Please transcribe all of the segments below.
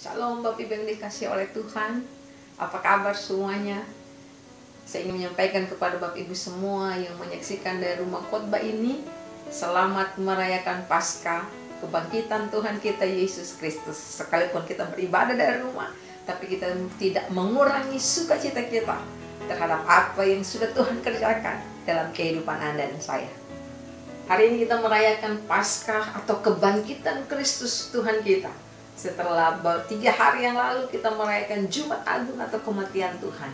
Shalom Bapak Ibu yang dikasih oleh Tuhan. Apa kabar semuanya? Saya ingin menyampaikan kepada Bapak Ibu semua yang menyaksikan dari rumah khotbah ini, selamat merayakan Paskah, kebangkitan Tuhan kita Yesus Kristus. Sekalipun kita beribadah dari rumah, tapi kita tidak mengurangi sukacita kita terhadap apa yang sudah Tuhan kerjakan dalam kehidupan Anda dan saya. Hari ini kita merayakan Paskah atau kebangkitan Kristus Tuhan kita. Setelah 3 hari yang lalu kita merayakan Jumat Agung atau kematian Tuhan.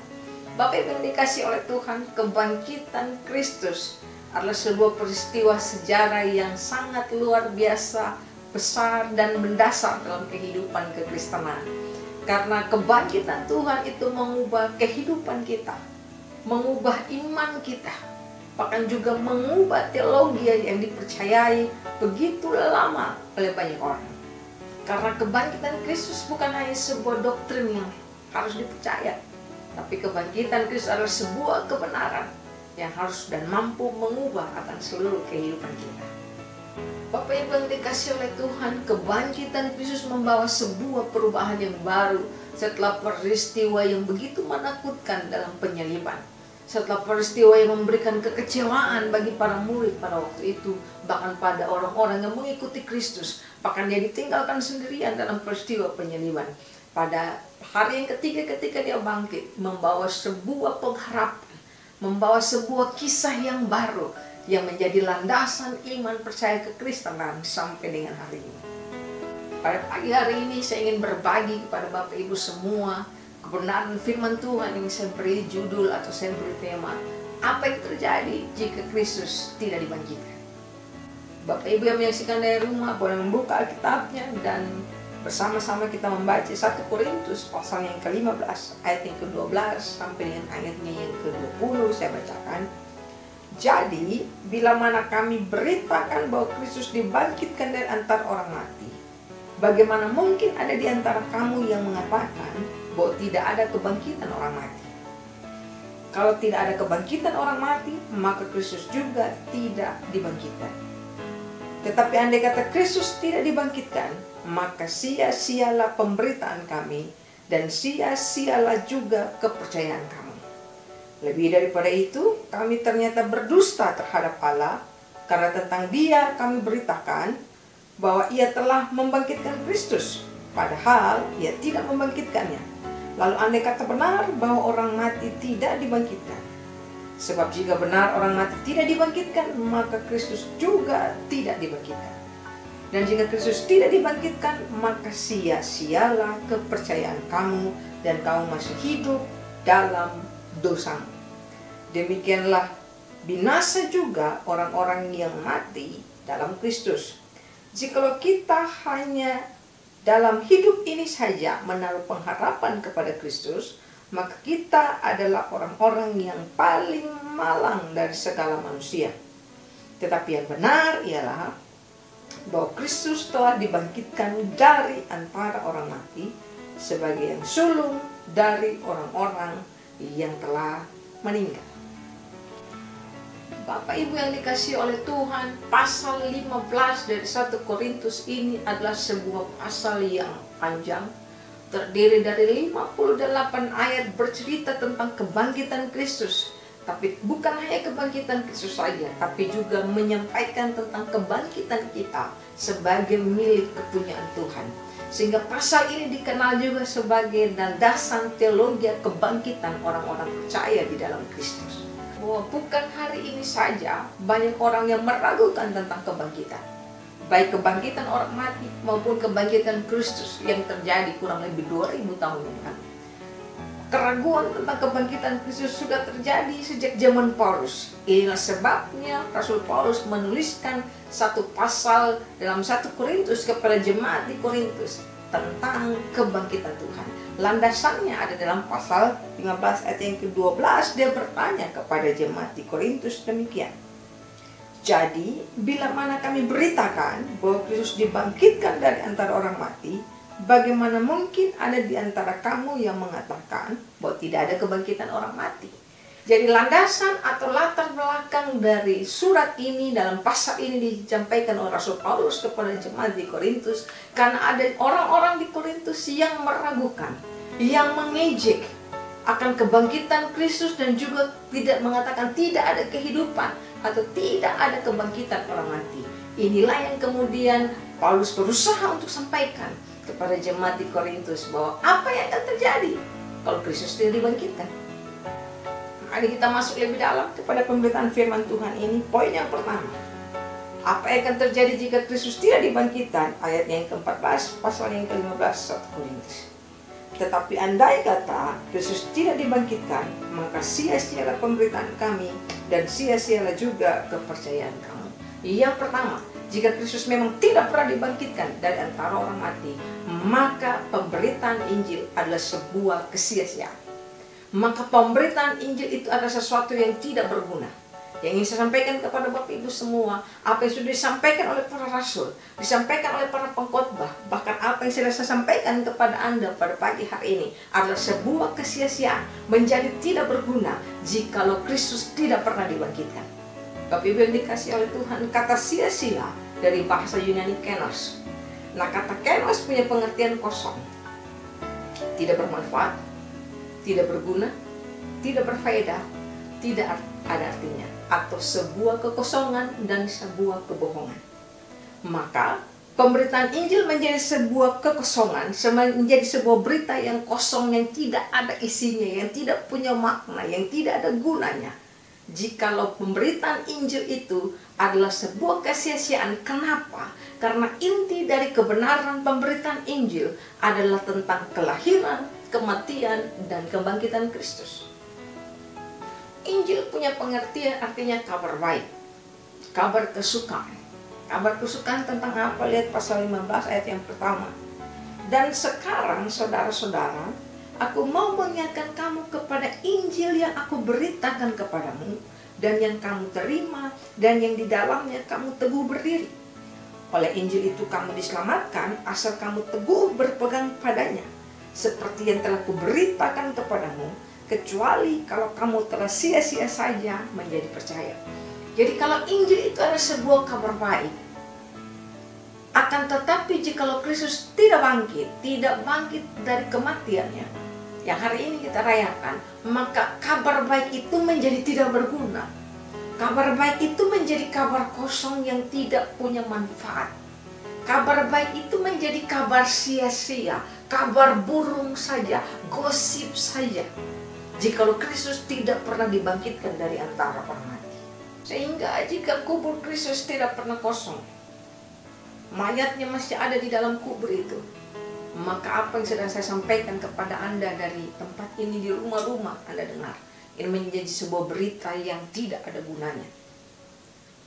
Bapak Ibu yang dikasih oleh Tuhan, kebangkitan Kristus adalah sebuah peristiwa sejarah yang sangat luar biasa, besar dan mendasar dalam kehidupan kekristenan. Karena kebangkitan Tuhan itu mengubah kehidupan kita, mengubah iman kita, bahkan juga mengubah teologi yang dipercayai begitu lama oleh banyak orang. Karena kebangkitan Kristus bukan hanya sebuah doktrin yang harus dipercaya, tapi kebangkitan Kristus adalah sebuah kebenaran yang harus dan mampu mengubah akan seluruh kehidupan kita. Bapak Ibu yang dikasih oleh Tuhan, kebangkitan Kristus membawa sebuah perubahan yang baru setelah peristiwa yang begitu menakutkan dalam penyaliban. Setelah peristiwa yang memberikan kekecewaan bagi para murid pada waktu itu, bahkan pada orang-orang yang mengikuti Kristus, bahkan dia ditinggalkan sendirian dalam peristiwa penyaliban. Pada hari yang ketiga ketika dia bangkit, membawa sebuah pengharapan, membawa sebuah kisah yang baru, yang menjadi landasan iman percaya kekristenan sampai dengan hari ini. Pada pagi hari ini saya ingin berbagi kepada Bapak Ibu semua kebenaran firman Tuhan yang saya beri judul atau saya beri tema, apa yang terjadi jika Kristus tidak dibangkitkan. Bapak Ibu yang menyaksikan dari rumah boleh membuka Alkitabnya dan bersama-sama kita membaca 1 Korintus pasal yang ke-15 ayat yang ke-12 sampai dengan ayatnya yang ke-20 saya bacakan. Jadi bila mana kami beritakan bahwa Kristus dibangkitkan dari antara orang mati, bagaimana mungkin ada di antara kamu yang mengatakan bahwa tidak ada kebangkitan orang mati? Kalau tidak ada kebangkitan orang mati, maka Kristus juga tidak dibangkitkan. Tetapi andai kata Kristus tidak dibangkitkan, maka sia-sialah pemberitaan kami dan sia-sialah juga kepercayaan kamu. Lebih daripada itu, kami ternyata berdusta terhadap Allah, karena tentang Dia kami beritakan bahwa Ia telah membangkitkan Kristus, padahal Ia tidak membangkitkannya. Lalu andai kata benar bahwa orang mati tidak dibangkitkan, sebab jika benar orang mati tidak dibangkitkan, maka Kristus juga tidak dibangkitkan. Dan jika Kristus tidak dibangkitkan, maka sia-sialah kepercayaan kamu dan kamu masih hidup dalam dosamu. Demikianlah binasa juga orang-orang yang mati dalam Kristus. Jikalau kita hanya dalam hidup ini saja menaruh pengharapan kepada Kristus, maka kita adalah orang-orang yang paling malang dari segala manusia. Tetapi yang benar ialah bahwa Kristus telah dibangkitkan dari antara orang mati sebagai yang sulung dari orang-orang yang telah meninggal. Bapak Ibu yang dikasihi oleh Tuhan, pasal 15 dari 1 Korintus ini adalah sebuah pasal yang panjang, terdiri dari 58 ayat bercerita tentang kebangkitan Kristus. Tapi bukan hanya kebangkitan Kristus saja, tapi juga menyampaikan tentang kebangkitan kita sebagai milik kepunyaan Tuhan. Sehingga pasal ini dikenal juga sebagai landasan teologi kebangkitan orang-orang percaya di dalam Kristus. Bahwa bukan hari ini saja banyak orang yang meragukan tentang kebangkitan, baik kebangkitan orang mati maupun kebangkitan Kristus yang terjadi kurang lebih 2000 tahun yang lalu. Keraguan tentang kebangkitan Kristus sudah terjadi sejak zaman Paulus. Inilah sebabnya Rasul Paulus menuliskan satu pasal dalam 1 Korintus kepada jemaat di Korintus tentang kebangkitan Tuhan. Landasannya ada dalam pasal 15 ayat yang ke-12. Dia bertanya kepada jemaat di Korintus demikian. Jadi bila mana kami beritakan bahwa Kristus dibangkitkan dari antara orang mati, bagaimana mungkin ada di antara kamu yang mengatakan bahwa tidak ada kebangkitan orang mati? Jadi landasan atau latar belakang dari surat ini, dalam pasal ini disampaikan oleh Rasul Paulus kepada jemaat di Korintus, karena ada orang-orang di Korintus yang meragukan, yang mengejek akan kebangkitan Kristus, dan juga tidak mengatakan tidak ada kehidupan atau tidak ada kebangkitan orang mati. Inilah yang kemudian Paulus berusaha untuk sampaikan kepada jemaat di Korintus, bahwa apa yang akan terjadi kalau Kristus tidak dibangkitkan. Mari kita masuk lebih dalam kepada pemberitaan firman Tuhan ini. Poin yang pertama, apa yang akan terjadi jika Kristus tidak dibangkitkan? Ayat yang ke-14, pasal yang ke-15 1 Korintus. Tetapi andai kata Kristus tidak dibangkitkan, maka sia-sialah pemberitaan kami dan sia-sialah juga kepercayaan kamu. Yang pertama, jika Kristus memang tidak pernah dibangkitkan dari antara orang mati, maka pemberitaan Injil adalah sebuah kesia-siaan. Maka pemberitaan Injil itu adalah sesuatu yang tidak berguna. Yang ingin saya sampaikan kepada Bapak Ibu semua, apa yang sudah disampaikan oleh para rasul, disampaikan oleh para pengkhotbah, bahkan apa yang saya sampaikan kepada Anda pada pagi hari ini adalah sebuah kesia-siaan, menjadi tidak berguna jikalau Kristus tidak pernah dibangkitkan. Bapak Ibu yang dikasihi oleh Tuhan, kata sia-sia dari bahasa Yunani kenos. Nah, kata kenos punya pengertian kosong, tidak bermanfaat, tidak berguna, tidak berfaedah, tidak ada artinya, atau sebuah kekosongan dan sebuah kebohongan. Maka pemberitaan Injil menjadi sebuah kekosongan, menjadi sebuah berita yang kosong, yang tidak ada isinya, yang tidak punya makna, yang tidak ada gunanya. Jikalau pemberitaan Injil itu adalah sebuah kesia-siaan. Kenapa? Karena inti dari kebenaran pemberitaan Injil adalah tentang kelahiran, kematian, dan kebangkitan Kristus. Injil punya pengertian, artinya kabar baik, kabar kesukaan. Kabar kesukaan tentang apa? Lihat pasal 15 ayat yang pertama. Dan sekarang saudara-saudara, aku mau mengingatkan kamu kepada Injil yang aku beritakan kepadamu, dan yang kamu terima, dan yang di dalamnya kamu teguh berdiri. Oleh Injil itu kamu diselamatkan, asal kamu teguh berpegang padanya, seperti yang telah kuberitakan kepadamu, kecuali kalau kamu telah sia-sia saja menjadi percaya. Jadi kalau Injil itu adalah sebuah kabar baik, akan tetapi jikalau Kristus tidak bangkit dari kematiannya, yang hari ini kita rayakan, maka kabar baik itu menjadi tidak berguna. Kabar baik itu menjadi kabar kosong yang tidak punya manfaat. Kabar baik itu menjadi kabar sia-sia, kabar burung saja, gosip saja, jikalau Kristus tidak pernah dibangkitkan dari antara orang mati. Sehingga jika kubur Kristus tidak pernah kosong, mayatnya masih ada di dalam kubur itu, maka apa yang sedang saya sampaikan kepada Anda dari tempat ini, di rumah-rumah Anda dengar, ini menjadi sebuah berita yang tidak ada gunanya.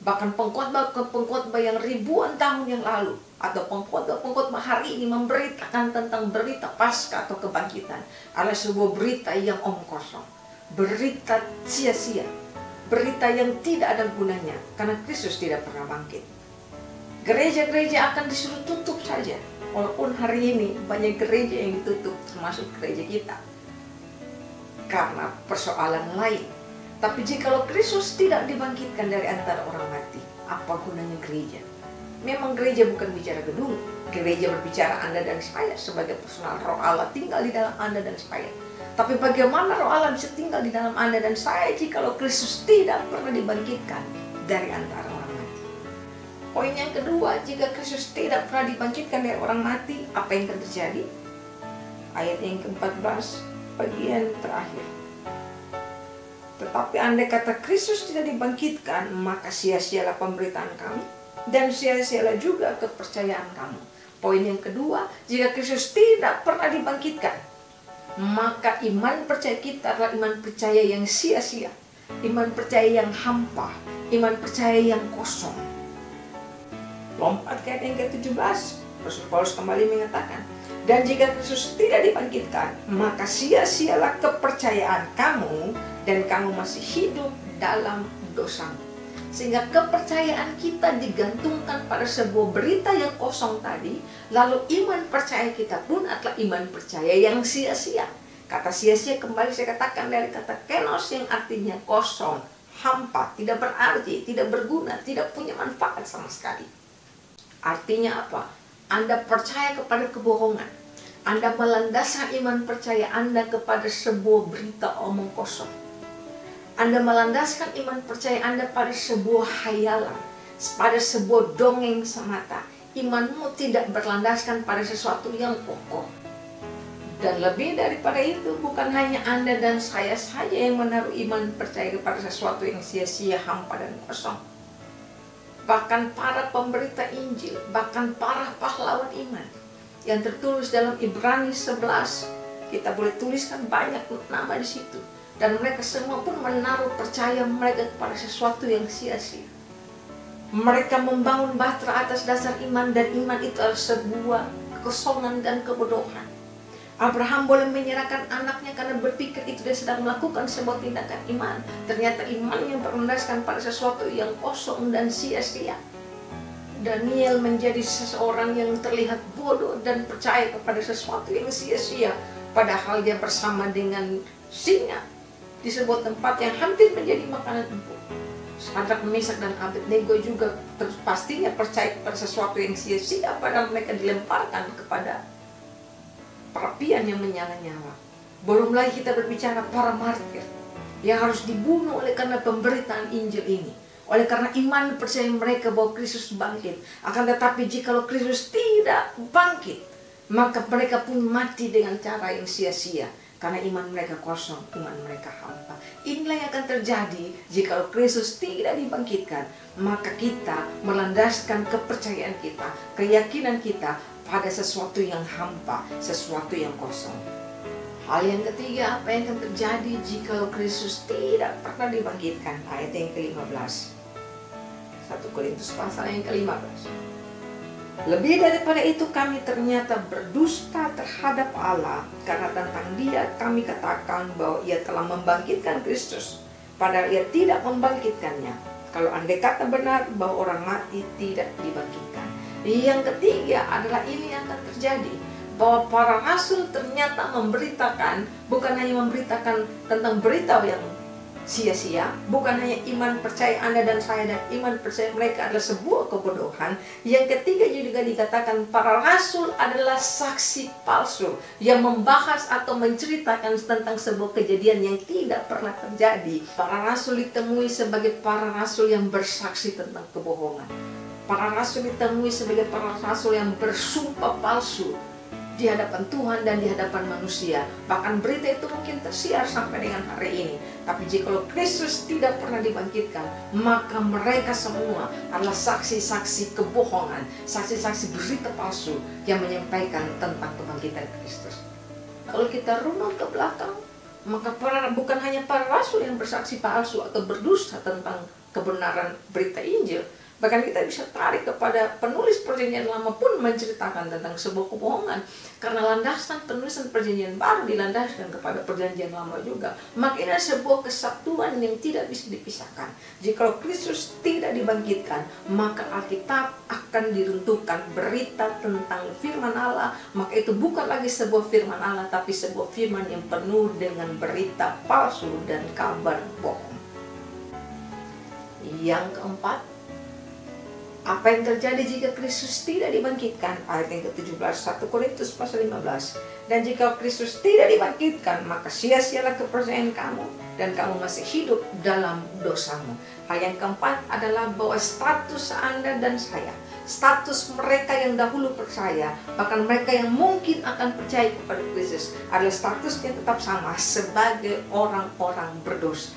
Bahkan pengkhotbah yang ribuan tahun yang lalu, atau pengkhotbah hari ini memberitakan tentang berita Paskah atau kebangkitan, adalah sebuah berita yang omong kosong, berita sia-sia, berita yang tidak ada gunanya, karena Kristus tidak pernah bangkit. Gereja-gereja akan disuruh tutup saja, walaupun hari ini banyak gereja yang ditutup, termasuk gereja kita, karena persoalan lain. Tapi jikalau Kristus tidak dibangkitkan dari antara orang mati, apa gunanya gereja? Memang gereja bukan bicara gedung, gereja berbicara Anda dan saya sebagai personal. Roh Allah tinggal di dalam Anda dan saya. Tapi bagaimana Roh Allah bisa tinggal di dalam Anda dan saya jikalau Kristus tidak pernah dibangkitkan dari antara orang mati? Poin yang kedua, jika Kristus tidak pernah dibangkitkan dari orang mati, apa yang terjadi? Ayat yang ke-14, bagian terakhir. Tetapi andai kata Kristus tidak dibangkitkan, maka sia-sialah pemberitaan kami, dan sia-sialah juga kepercayaan kamu. Poin yang kedua, jika Kristus tidak pernah dibangkitkan, maka iman percaya kita adalah iman percaya yang sia-sia, iman percaya yang hampa, iman percaya yang kosong. Lompat ke ayat yang ke-17, Rasul Paulus kembali mengatakan, dan jika Kristus tidak dibangkitkan, maka sia-sialah kepercayaan kamu, dan kamu masih hidup dalam dosamu. Sehingga kepercayaan kita digantungkan pada sebuah berita yang kosong tadi, lalu iman percaya kita pun adalah iman percaya yang sia-sia, Kata sia-sia kembali saya katakan dari kata kenos yang artinya kosong, hampa, tidak berarti, tidak berguna, tidak punya manfaat sama sekali. Artinya apa? Anda percaya kepada kebohongan. Anda melandaskan iman percaya Anda kepada sebuah berita omong kosong. Anda melandaskan iman percaya Anda pada sebuah hayalan, pada sebuah dongeng semata. Imanmu tidak berlandaskan pada sesuatu yang kokoh. Dan lebih daripada itu, bukan hanya Anda dan saya saja yang menaruh iman percaya kepada sesuatu yang sia-sia, hampa, dan kosong. Bahkan para pemberita Injil, bahkan para pahlawan iman yang tertulis dalam Ibrani 11, kita boleh tuliskan banyak nama di situ. Dan mereka semua pun menaruh percaya mereka kepada sesuatu yang sia-sia. Mereka membangun bahtera atas dasar iman, dan iman itu adalah sebuah kekosongan dan kebodohan. Abraham boleh menyerahkan anaknya karena berpikir itu dia sedang melakukan sebuah tindakan iman. Ternyata imannya berlandaskan pada sesuatu yang kosong dan sia-sia. Daniel menjadi seseorang yang terlihat bodoh dan percaya kepada sesuatu yang sia-sia. Padahal dia bersama dengan singa di sebuah tempat yang hampir menjadi makanan empuk. Sadrak, Mesak, dan Abednego juga pastinya percaya kepada sesuatu yang sia-sia, padahal mereka dilemparkan kepada perapian yang menyala-nyala. Belum lagi kita berbicara para martir yang harus dibunuh oleh karena pemberitaan Injil ini, oleh karena iman percaya mereka bahwa Kristus bangkit. Akan tetapi jikalau Kristus tidak bangkit, maka mereka pun mati dengan cara yang sia-sia, karena iman mereka kosong, iman mereka hampa. Inilah yang akan terjadi jikalau Kristus tidak dibangkitkan. Maka kita melandaskan kepercayaan kita, keyakinan kita pada sesuatu yang hampa, sesuatu yang kosong. Hal yang ketiga, apa yang akan terjadi jikalau Kristus tidak pernah dibangkitkan? Ayat yang ke-15, 1 Korintus pasal yang ke-15. Lebih daripada itu, kami ternyata berdusta terhadap Allah, karena tentang Dia kami katakan bahwa Ia telah membangkitkan Kristus, padahal Ia tidak membangkitkannya. Kalau andai kata benar bahwa orang mati tidak dibangkitkan. Yang ketiga adalah ini yang akan terjadi, bahwa para rasul ternyata memberitakan, bukan hanya memberitakan tentang berita yang sia-sia, bukan hanya iman percaya Anda dan saya dan iman percaya mereka adalah sebuah kebodohan. Yang ketiga juga dikatakan para rasul adalah saksi palsu yang membahas atau menceritakan tentang sebuah kejadian yang tidak pernah terjadi. Para rasul ditemui sebagai para rasul yang bersaksi tentang kebohongan. Para rasul ditemui sebagai para rasul yang bersumpah palsu di hadapan Tuhan dan di hadapan manusia. Bahkan berita itu mungkin tersiar sampai dengan hari ini. Tapi jikalau Kristus tidak pernah dibangkitkan, maka mereka semua adalah saksi-saksi kebohongan, saksi-saksi berita palsu yang menyampaikan tentang kebangkitan Kristus. Kalau kita runut ke belakang, maka bukan hanya para rasul yang bersaksi palsu atau berdusta tentang kebenaran berita Injil. Bahkan kita bisa tarik kepada penulis perjanjian lama pun menceritakan tentang sebuah kebohongan. Karena landasan penulisan perjanjian baru dilandaskan kepada perjanjian lama juga. Maka ini adalah sebuah kesatuan yang tidak bisa dipisahkan. Jika Kristus tidak dibangkitkan, maka Alkitab akan diruntuhkan. Berita tentang firman Allah, maka itu bukan lagi sebuah firman Allah, tapi sebuah firman yang penuh dengan berita palsu dan kabar bohong. Yang keempat, apa yang terjadi jika Kristus tidak dibangkitkan? Ayat yang ke-17, 1 Korintus pasal 15. Dan jika Kristus tidak dibangkitkan, maka sia-sialah kepercayaan kamu, dan kamu masih hidup dalam dosamu. Hal yang keempat adalah bahwa status Anda dan saya, status mereka yang dahulu percaya, bahkan mereka yang mungkin akan percaya kepada Kristus, adalah statusnya tetap sama sebagai orang-orang berdosa.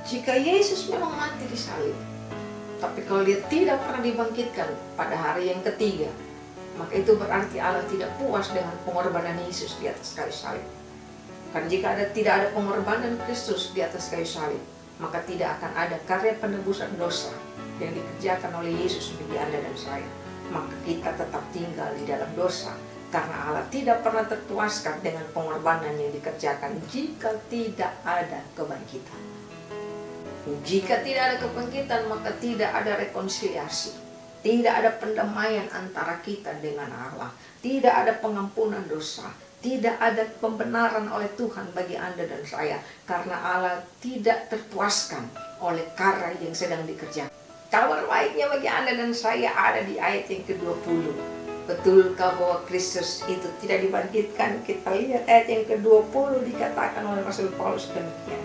Jika Yesus memang mati di salib, tapi kalau dia tidak pernah dibangkitkan pada hari yang ketiga, maka itu berarti Allah tidak puas dengan pengorbanan Yesus di atas kayu salib. Karena jika tidak ada pengorbanan Kristus di atas kayu salib, maka tidak akan ada karya penebusan dosa yang dikerjakan oleh Yesus bagi Anda dan saya. Maka kita tetap tinggal di dalam dosa, karena Allah tidak pernah terpuaskan dengan pengorbanan yang dikerjakan jika tidak ada kebangkitan. Jika tidak ada kebangkitan, maka tidak ada rekonsiliasi. Tidak ada pendamaian antara kita dengan Allah. Tidak ada pengampunan dosa. Tidak ada pembenaran oleh Tuhan bagi Anda dan saya, karena Allah tidak terpuaskan oleh karya yang sedang dikerjakan. Kabar baiknya bagi Anda dan saya ada di ayat yang ke-20. Betulkah bahwa Kristus itu tidak dibangkitkan? Kita lihat ayat yang ke-20, dikatakan oleh Rasul Paulus demikian.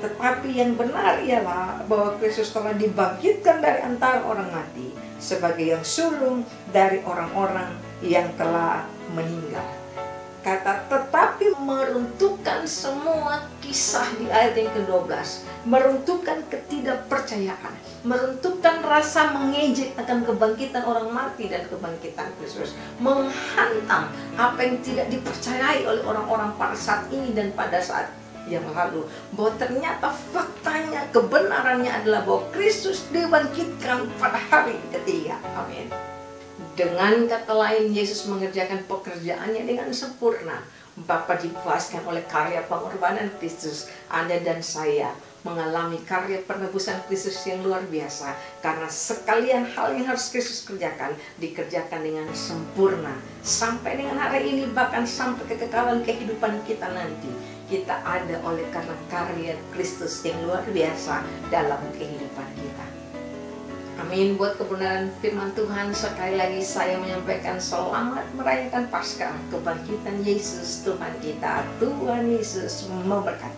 Tetapi yang benar ialah bahwa Kristus telah dibangkitkan dari antara orang mati sebagai yang sulung dari orang-orang yang telah meninggal. Kata tetapi meruntuhkan semua kisah di ayat yang ke-12, meruntuhkan ketidakpercayaan, meruntuhkan rasa mengejek akan kebangkitan orang mati dan kebangkitan Kristus, menghantam apa yang tidak dipercayai oleh orang-orang pada saat ini dan pada saat yang lalu, bahwa ternyata faktanya, kebenarannya adalah bahwa Kristus dibangkitkan pada hari ketiga. Amin. Dengan kata lain, Yesus mengerjakan pekerjaannya dengan sempurna. Bapa dipuaskan oleh karya pengorbanan Kristus. Anda dan saya mengalami karya penebusan Kristus yang luar biasa, karena sekalian hal yang harus Kristus kerjakan dikerjakan dengan sempurna sampai dengan hari ini, bahkan sampai kekekalan kehidupan kita nanti. Kita ada oleh karena karya Kristus yang luar biasa dalam kehidupan kita. Amin. Buat kebenaran firman Tuhan, sekali lagi saya menyampaikan selamat merayakan Paskah kebangkitan Yesus Tuhan kita. Tuhan Yesus memberkati.